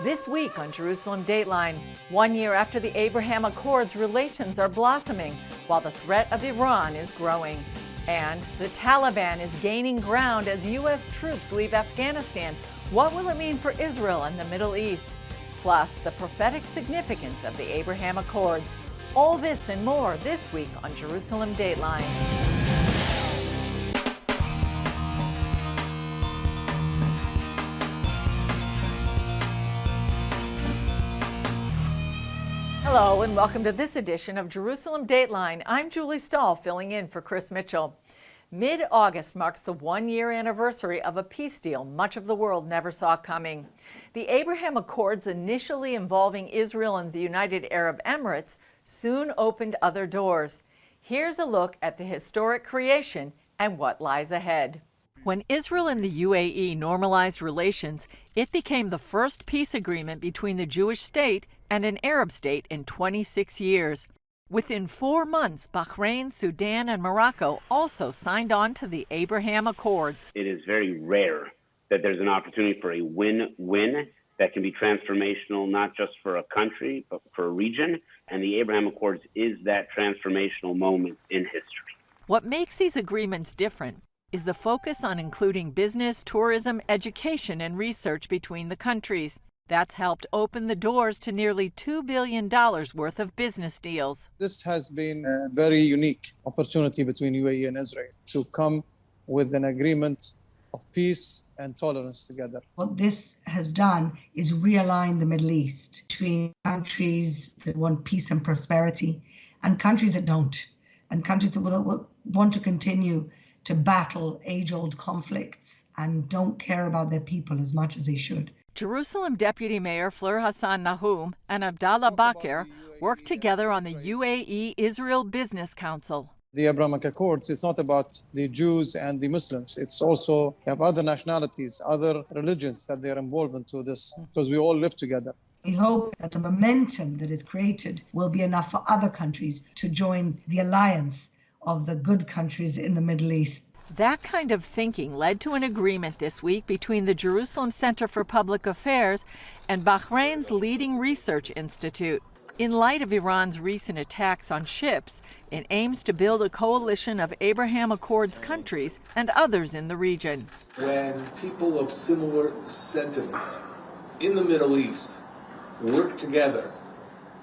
This week on Jerusalem Dateline, 1 year after the Abraham Accords, relations are blossoming while the threat of Iran is growing. And the Taliban is gaining ground as U.S. troops leave Afghanistan. What will it mean for Israel and the Middle East? Plus, the prophetic significance of the Abraham Accords. All this and more this week on Jerusalem Dateline. Hello and welcome to this edition of Jerusalem Dateline. I'm Julie Stahl, filling in for Chris Mitchell. Mid-August marks the one-year anniversary of a peace deal much of the world never saw coming. The Abraham Accords, initially involving Israel and the United Arab Emirates, soon opened other doors. Here's a look at the historic creation and what lies ahead. When Israel and the UAE normalized relations, it became the first peace agreement between the Jewish state and an Arab state in 26 years. Within 4 months, Bahrain, Sudan, and Morocco also signed on to the Abraham Accords. It is very rare that there's an opportunity for a win-win that can be transformational, not just for a country, but for a region. And the Abraham Accords is that transformational moment in history. What makes these agreements different is the focus on including business, tourism, education, and research between the countries. That's helped open the doors to nearly $2 billion worth of business deals. This has been a very unique opportunity between UAE and Israel to come with an agreement of peace and tolerance together. What this has done is realign the Middle East between countries that want peace and prosperity and countries that don't, and countries that want to continue to battle age-old conflicts and don't care about their people as much as they should. Jerusalem Deputy Mayor Fleur Hassan Nahum and Abdallah Bakr worked together on the UAE-Israel Business Council. The Abrahamic Accords, it's not about the Jews and the Muslims. It's also, you have other nationalities, other religions that they're involved into this, because we all live together. We hope that the momentum that is created will be enough for other countries to join the alliance of the good countries in the Middle East. That kind of thinking led to an agreement this week between the Jerusalem Center for Public Affairs and Bahrain's leading research institute. In light of Iran's recent attacks on ships, it aims to build a coalition of Abraham Accords countries and others in the region. When people of similar sentiments in the Middle East work together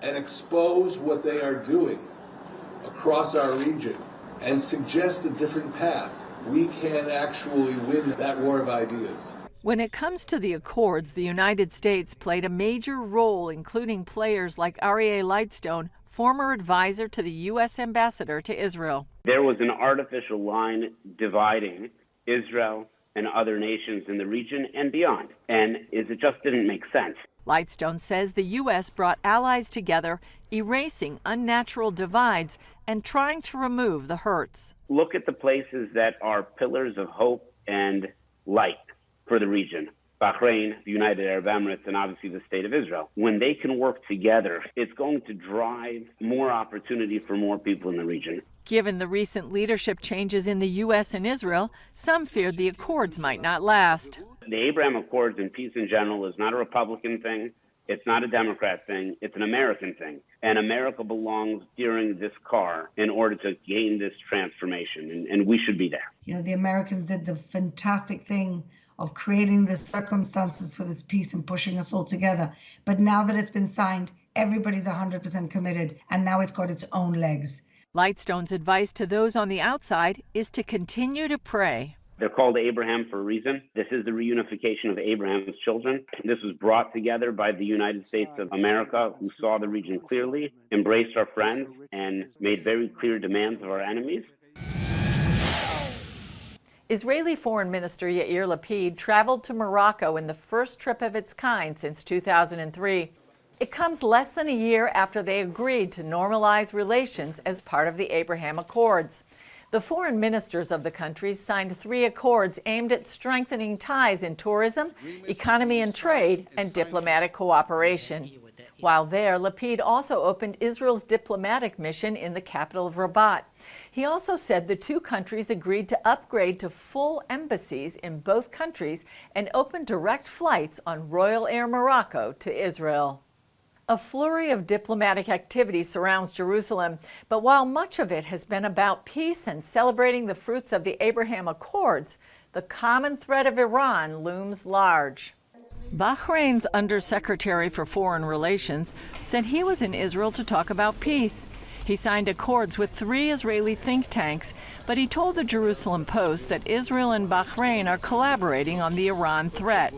and expose what they are doing across our region and suggest a different path, we can actually win that war of ideas. When it comes to the Accords, the United States played a major role, including players like Aryeh Lightstone, former advisor to the U.S. ambassador to Israel. There was an artificial line dividing Israel and other nations in the region and beyond, and it just didn't make sense. Lightstone says the U.S. brought allies together, erasing unnatural divides and trying to remove the hurts. Look at the places that are pillars of hope and light for the region. Bahrain, the United Arab Emirates, and obviously the State of Israel. When they can work together, it's going to drive more opportunity for more people in the region. Given the recent leadership changes in the U.S. and Israel, some feared the Accords might not last. The Abraham Accords and peace in general is not a Republican thing. It's not a Democrat thing. It's an American thing. And America belongs steering this car in order to gain this transformation, and we should be there. You know, the Americans did the fantastic thing of creating the circumstances for this peace and pushing us all together. But now that it's been signed, everybody's 100% committed, and now it's got its own legs. Lightstone's advice to those on the outside is to continue to pray. They're called Abraham for a reason. This is the reunification of Abraham's children. This was brought together by the United States of America, who saw the region clearly, embraced our friends, and made very clear demands of our enemies. Israeli Foreign Minister Yair Lapid traveled to Morocco in the first trip of its kind since 2003. It comes less than a year after they agreed to normalize relations as part of the Abraham Accords. The foreign ministers of the countries signed 3 accords aimed at strengthening ties in tourism, economy and trade, and diplomatic cooperation. While there, Lapid also opened Israel's diplomatic mission in the capital of Rabat. He also said the two countries agreed to upgrade to full embassies in both countries and open direct flights on Royal Air Morocco to Israel. A flurry of diplomatic activity surrounds Jerusalem, but while much of it has been about peace and celebrating the fruits of the Abraham Accords, the common threat of Iran looms large. Bahrain's Undersecretary for Foreign Relations said he was in Israel to talk about peace. He signed accords with 3 Israeli think tanks, but he told the Jerusalem Post that Israel and Bahrain are collaborating on the Iran threat.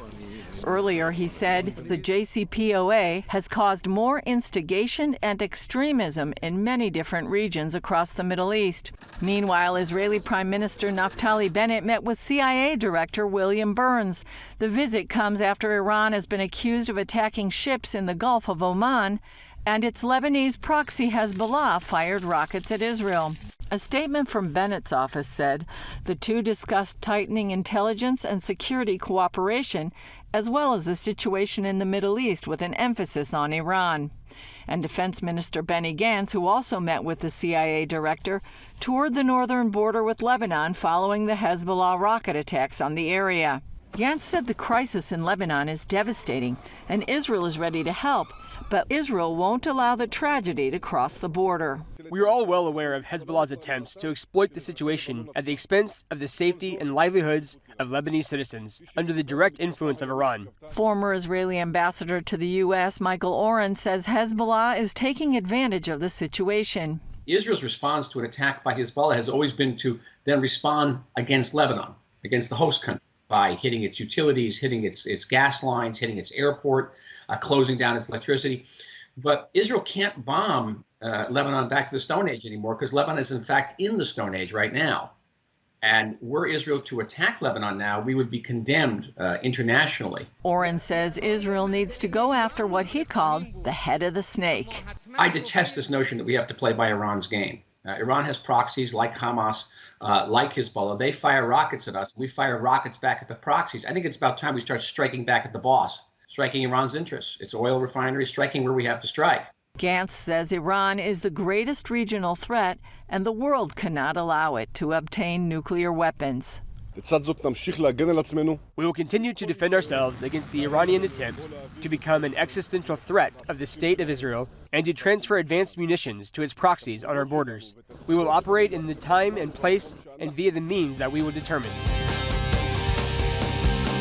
Earlier, he said the JCPOA has caused more instigation and extremism in many different regions across the Middle East. Meanwhile, Israeli Prime Minister Naftali Bennett met with CIA Director William Burns. The visit comes after Iran has been accused of attacking ships in the Gulf of Oman, and its Lebanese proxy Hezbollah fired rockets at Israel. A statement from Bennett's office said the two discussed tightening intelligence and security cooperation, as well as the situation in the Middle East with an emphasis on Iran. And Defense Minister Benny Gantz, who also met with the CIA director, toured the northern border with Lebanon following the Hezbollah rocket attacks on the area. Gantz said the crisis in Lebanon is devastating and Israel is ready to help, but Israel won't allow the tragedy to cross the border. We are all well aware of Hezbollah's attempts to exploit the situation at the expense of the safety and livelihoods of Lebanese citizens under the direct influence of Iran. Former Israeli ambassador to the U.S., Michael Oren, says Hezbollah is taking advantage of the situation. Israel's response to an attack by Hezbollah has always been to then respond against Lebanon, against the host country, by hitting its utilities, hitting its gas lines, hitting its airport, closing down its electricity. But Israel can't bomb Lebanon back to the Stone Age anymore, because Lebanon is in fact in the Stone Age right now. And were Israel to attack Lebanon now, we would be condemned internationally. Oren says Israel needs to go after what he called the head of the snake. I detest this notion that we have to play by Iran's game. Iran has proxies like Hamas, like Hezbollah. They fire rockets at us. We fire rockets back at the proxies. I think it's about time we start striking back at the boss, striking Iran's interests, its oil refineries, striking where we have to strike. Gantz says Iran is the greatest regional threat, and the world cannot allow it to obtain nuclear weapons. We will continue to defend ourselves against the Iranian attempt to become an existential threat of the State of Israel and to transfer advanced munitions to its proxies on our borders. We will operate in the time and place and via the means that we will determine.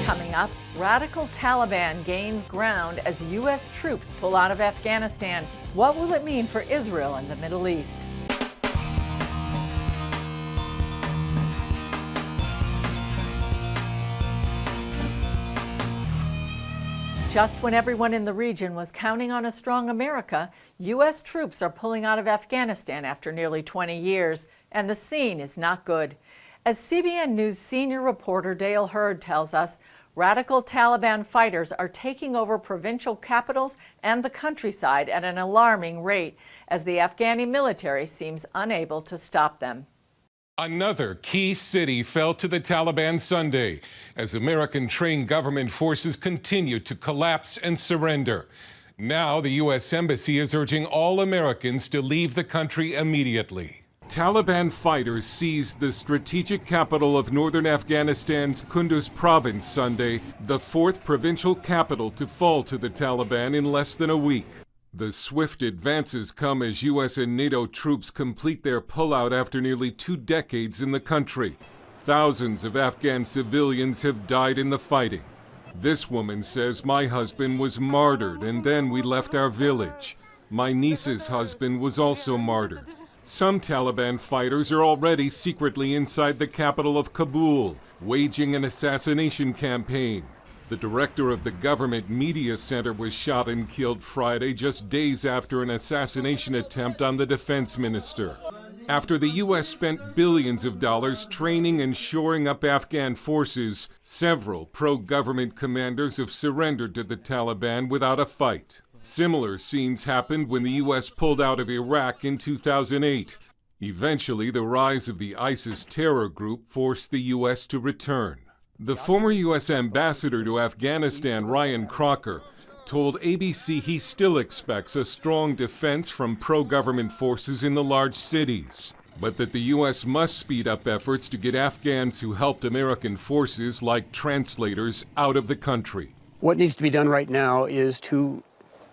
Coming up, radical Taliban gains ground as U.S. troops pull out of Afghanistan. What will it mean for Israel and the Middle East? Just when everyone in the region was counting on a strong America, U.S. troops are pulling out of Afghanistan after nearly 20 years, and the scene is not good. As CBN News senior reporter Dale Hurd tells us, radical Taliban fighters are taking over provincial capitals and the countryside at an alarming rate, as the Afghani military seems unable to stop them. Another key city fell to the Taliban Sunday as American-trained government forces continue to collapse and surrender. Now the U.S. Embassy is urging all Americans to leave the country immediately. Taliban fighters seized the strategic capital of northern Afghanistan's Kunduz province Sunday, the fourth provincial capital to fall to the Taliban in less than a week. The swift advances come as U.S. and NATO troops complete their pullout after nearly 2 decades in the country. Thousands of Afghan civilians have died in the fighting. This woman says, "My husband was martyred, and then we left our village. My niece's husband was also martyred." Some Taliban fighters are already secretly inside the capital of Kabul, waging an assassination campaign. The director of the government media center was shot and killed Friday, just days after an assassination attempt on the defense minister. After the U.S. spent billions of dollars training and shoring up Afghan forces, several pro-government commanders have surrendered to the Taliban without a fight. Similar scenes happened when the U.S. pulled out of Iraq in 2008. Eventually, the rise of the ISIS terror group forced the U.S. to return. The former U.S. ambassador to Afghanistan, Ryan Crocker, told ABC he still expects a strong defense from pro-government forces in the large cities, but that the U.S. must speed up efforts to get Afghans who helped American forces, like translators, out of the country. What needs to be done right now is to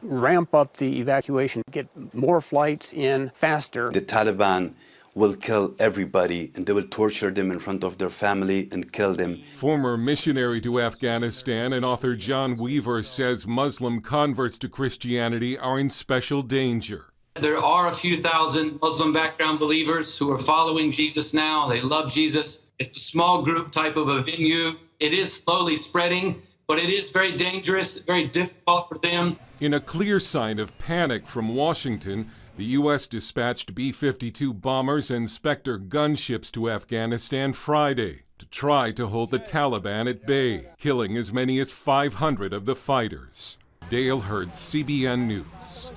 ramp up the evacuation, get more flights in faster. The Taliban will kill everybody, and they will torture them in front of their family and kill them. Former missionary to Afghanistan and author John Weaver says Muslim converts to Christianity are in special danger. There are a few thousand Muslim background believers who are following Jesus now. They love Jesus. It's a small group type of a venue. It is slowly spreading, but it is very dangerous, very difficult for them. In a clear sign of panic from Washington, the U.S. dispatched B-52 bombers and Spectre gunships to Afghanistan Friday to try to hold the Taliban at bay, killing as many as 500 of the fighters. Dale Hurd, CBN News.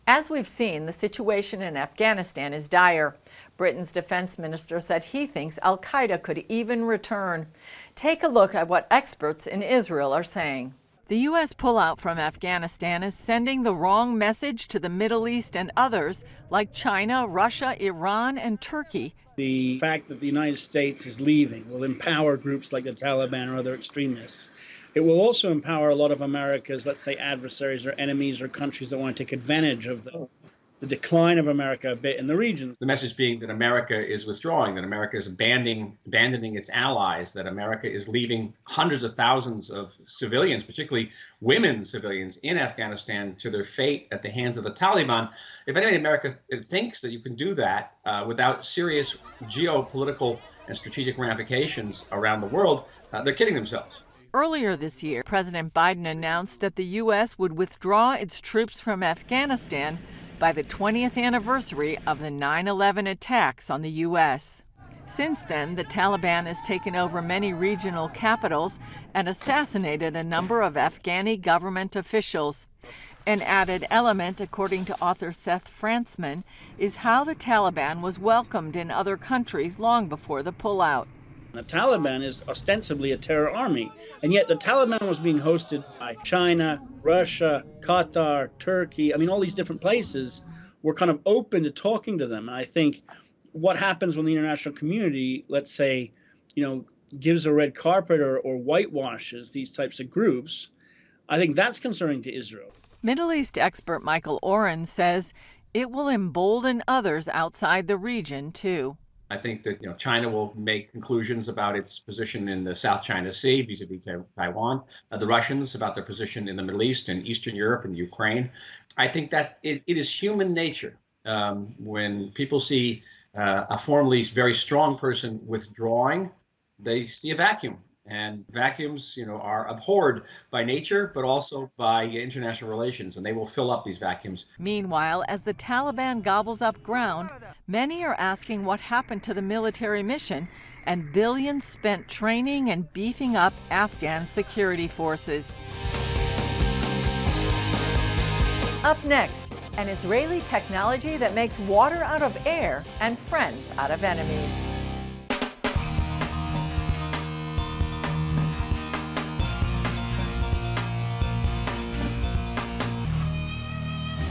As we've seen, the situation in Afghanistan is dire. Britain's defense minister said he thinks al-Qaeda could even return. Take a look at what experts in Israel are saying. The U.S. pullout from Afghanistan is sending the wrong message to the Middle East and others like China, Russia, Iran, and Turkey. The fact that the United States is leaving will empower groups like the Taliban or other extremists. It will also empower a lot of America's, let's say, adversaries or enemies or countries that want to take advantage of the decline of America a bit in the region. The message being that America is withdrawing, that America is abandoning its allies, that America is leaving hundreds of thousands of civilians, particularly women civilians in Afghanistan, to their fate at the hands of the Taliban. If anything, America thinks that you can do that without serious geopolitical and strategic ramifications around the world, they're kidding themselves. Earlier this year, President Biden announced that the U.S. would withdraw its troops from Afghanistan by the 20th anniversary of the 9/11 attacks on the U.S. Since then, the Taliban has taken over many regional capitals and assassinated a number of Afghani government officials. An added element, according to author Seth Frantzman, is how the Taliban was welcomed in other countries long before the pullout. The Taliban is ostensibly a terror army, and yet the Taliban was being hosted by China, Russia, Qatar, Turkey. I mean, all these different places were kind of open to talking to them. And I think what happens when the international community, let's say, gives a red carpet or whitewashes these types of groups, I think that's concerning to Israel. Middle East expert Michael Oren says it will embolden others outside the region, too. I think that China will make conclusions about its position in the South China Sea vis-a-vis Taiwan, the Russians about their position in the Middle East and Eastern Europe and Ukraine. I think that it is human nature when people see a formerly very strong person withdrawing, they see a vacuum. And vacuums, are abhorred by nature, but also by international relations, and they will fill up these vacuums. Meanwhile, as the Taliban gobbles up ground, many are asking what happened to the military mission and billions spent training and beefing up Afghan security forces. Up next, an Israeli technology that makes water out of air and friends out of enemies.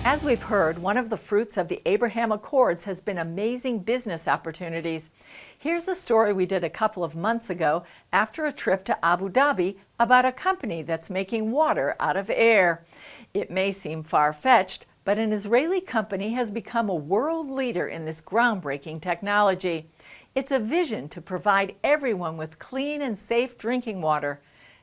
As we've heard, one of the fruits of the Abraham Accords has been amazing business opportunities. Here's a story we did a couple of months ago after a trip to Abu Dhabi about a company that's making water out of air. It may seem far-fetched, but an Israeli company has become a world leader in this groundbreaking technology. It's a vision to provide everyone with clean and safe drinking water.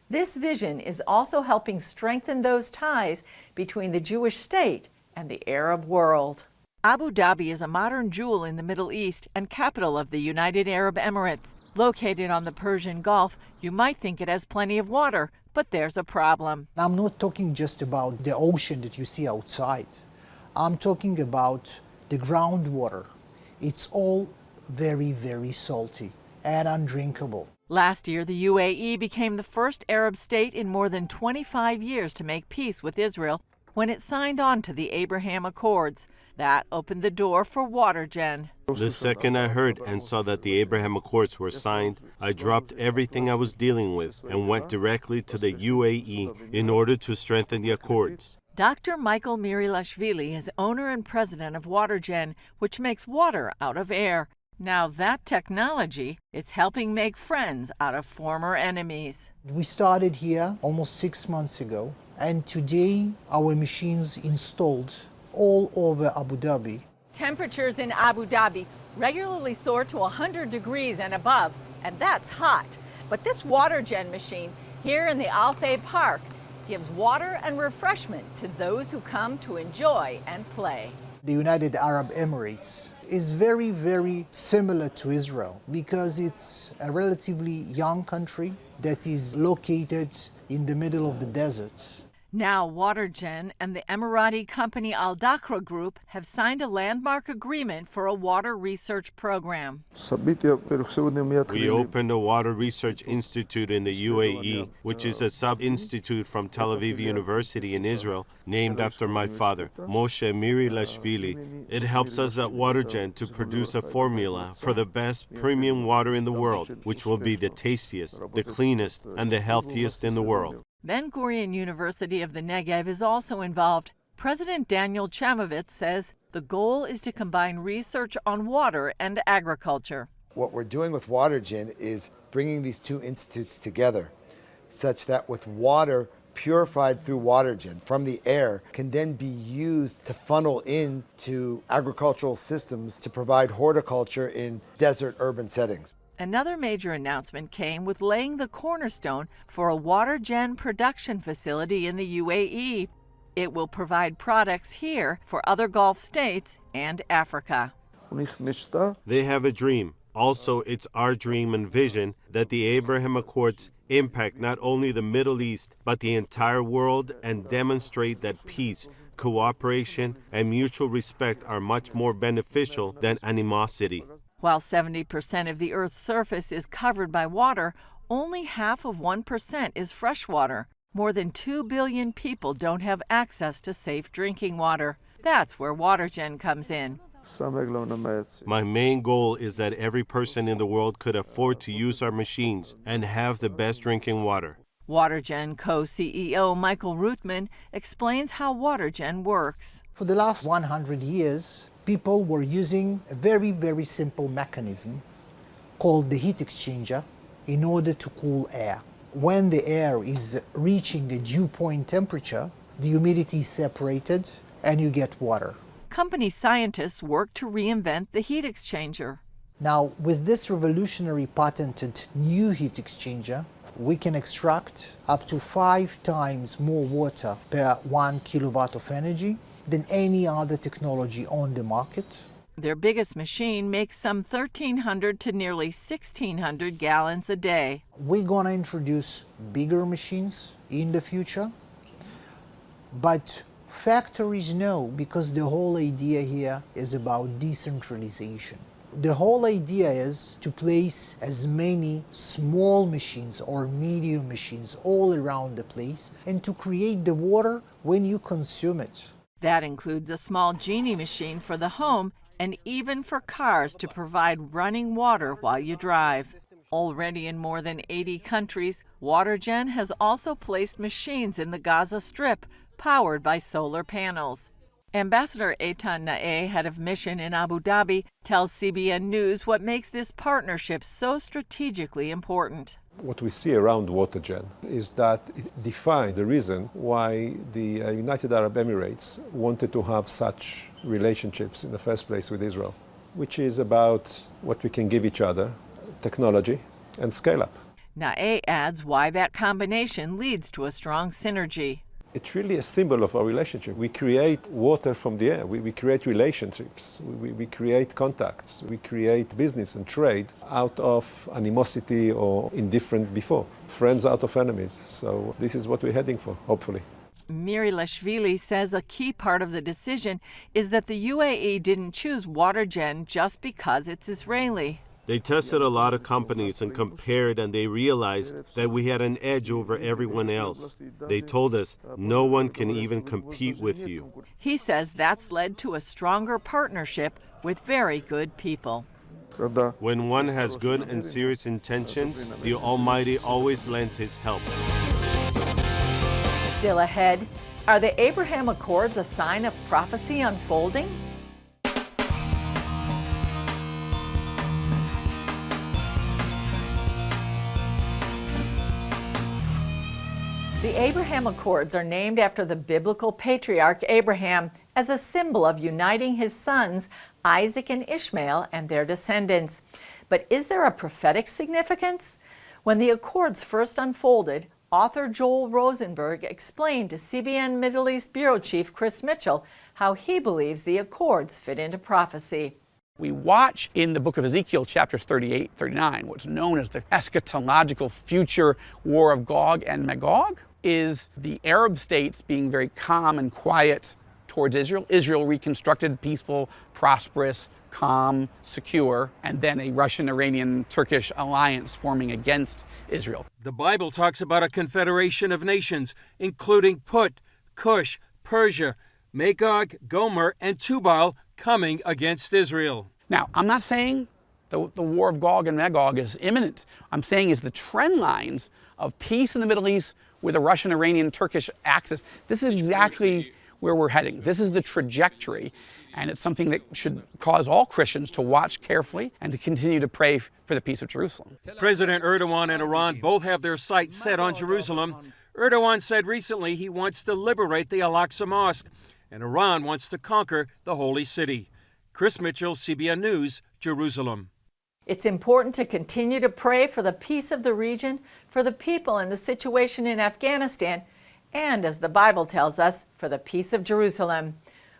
This vision is also helping strengthen those ties between the Jewish state and the Arab world. Abu Dhabi is a modern jewel in the Middle East and capital of the United Arab Emirates. Located on the Persian Gulf, you might think it has plenty of water, but there's a problem. I'm not talking just about the ocean that you see outside. I'm talking about the groundwater. It's all very, very salty and undrinkable. Last year, the UAE became the first Arab state in more than 25 years to make peace with Israel. when it signed on to the Abraham Accords. That opened the door for WaterGen. The second I heard and saw that the Abraham Accords were signed, I dropped everything I was dealing with and went directly to the UAE in order to strengthen the accords. Dr. Michael Mirilashvili is owner and president of WaterGen, which makes water out of air. Now that technology is helping make friends out of former enemies. We started here almost 6 months ago, and today our machines installed all over Abu Dhabi. Temperatures in Abu Dhabi regularly soar to 100 degrees and above, and that's hot. But this WaterGen machine here in the Al Fay Park gives water and refreshment to those who come to enjoy and play. The United Arab Emirates is very, very similar to Israel because it's a relatively young country that is located in the middle of the desert. Now WaterGen and the Emirati company Al Dakra Group have signed a landmark agreement for a water research program. We opened a water research institute in the UAE, which is a sub-institute from Tel Aviv University in Israel, named after my father, Moshe Mirilashvili. It helps us at WaterGen to produce a formula for the best premium water in the world, which will be the tastiest, the cleanest, and the healthiest in the world. Ben-Gurion University of the Negev is also involved. President Daniel Chamovitz says the goal is to combine research on water and agriculture. What we're doing with WaterGen is bringing these two institutes together such that with water purified through WaterGen from the air can then be used to funnel into agricultural systems to provide horticulture in desert urban settings. Another major announcement came with laying the cornerstone for a WaterGen production facility in the UAE. It will provide products here for other Gulf states and Africa. They have a dream. Also, it's our dream and vision that the Abraham Accords impact not only the Middle East, but the entire world and demonstrate that peace, cooperation, and mutual respect are much more beneficial than animosity. While 70% of the Earth's surface is covered by water, only half of 1% is fresh water. More than 2 billion people don't have access to safe drinking water. That's where WaterGen comes in. My main goal is that every person in the world could afford to use our machines and have the best drinking water. WaterGen co-CEO Michael Rootman explains how WaterGen works. For the last 100 years, people were using a very, very simple mechanism called the heat exchanger in order to cool air. When the air is reaching a dew point temperature, the humidity is separated and you get water. Company scientists work to reinvent the heat exchanger. Now, with this revolutionary patented new heat exchanger, we can extract up to 5 times more water per 1 kilowatt of energy than any other technology on the market. Their biggest machine makes some 1,300 to nearly 1,600 gallons a day. We're going to introduce bigger machines in the future, but factories know, because the whole idea here is about decentralization. The whole idea is to place as many small machines or medium machines all around the place and to create the water when you consume it. That includes a small genie machine for the home and even for cars to provide running water while you drive. Already in more than 80 countries, WaterGen has also placed machines in the Gaza Strip powered by solar panels. Ambassador Eitan Nae, head of mission in Abu Dhabi, tells CBN News what makes this partnership so strategically important. What we see around WaterGen is that it defines the reason why the United Arab Emirates wanted to have such relationships in the first place with Israel, which is about what we can give each other, technology and scale up. Nae adds why that combination leads to a strong synergy. It's really a symbol of our relationship. We create water from the air. We create relationships. We create contacts. We create business and trade out of animosity or indifference before. Friends out of enemies. So this is what we're heading for, hopefully. Mirilashvili says a key part of the decision is that the UAE didn't choose WaterGen just because it's Israeli. They tested a lot of companies and compared, and they realized that we had an edge over everyone else. They told us, no one can even compete with you. He says that's led to a stronger partnership with very good people. When one has good and serious intentions, the Almighty always lends His help. Still ahead, are the Abraham Accords a sign of prophecy unfolding? The Abraham Accords are named after the biblical patriarch Abraham as a symbol of uniting his sons, Isaac and Ishmael, and their descendants. But is there a prophetic significance? When the Accords first unfolded, author Joel Rosenberg explained to CBN Middle East Bureau Chief Chris Mitchell how he believes the Accords fit into prophecy. We watch in the book of Ezekiel, chapters 38, 39, what's known as the eschatological future war of Gog and Magog, is the Arab states being very calm and quiet towards Israel. Israel reconstructed, peaceful, prosperous, calm, secure, and then a Russian-Iranian-Turkish alliance forming against Israel. The Bible talks about a confederation of nations, including Put, Cush, Persia, Magog, Gomer, and Tubal coming against Israel. Now, I'm not saying the war of Gog and Magog is imminent. I'm saying is the trend lines of peace in the Middle East with a Russian-Iranian-Turkish axis. This is exactly where we're heading. This is the trajectory, and it's something that should cause all Christians to watch carefully and to continue to pray for the peace of Jerusalem. President Erdogan and Iran both have their sights set on Jerusalem. Erdogan said recently he wants to liberate the Al-Aqsa Mosque, and Iran wants to conquer the Holy City. Chris Mitchell, CBN News, Jerusalem. It's important to continue to pray for the peace of the region, for the people and the situation in Afghanistan, and, as the Bible tells us, for the peace of Jerusalem.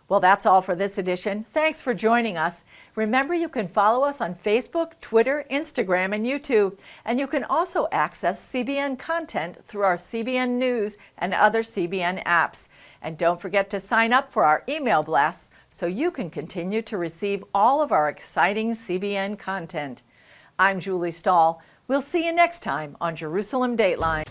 Well, that's all for this edition. Thanks for joining us. Remember, you can follow us on Facebook, Twitter, Instagram, and YouTube. And you can also access CBN content through our CBN News and other CBN apps. And don't forget to sign up for our email blasts so you can continue to receive all of our exciting CBN content. I'm Julie Stahl. We'll see you next time on Jerusalem Dateline.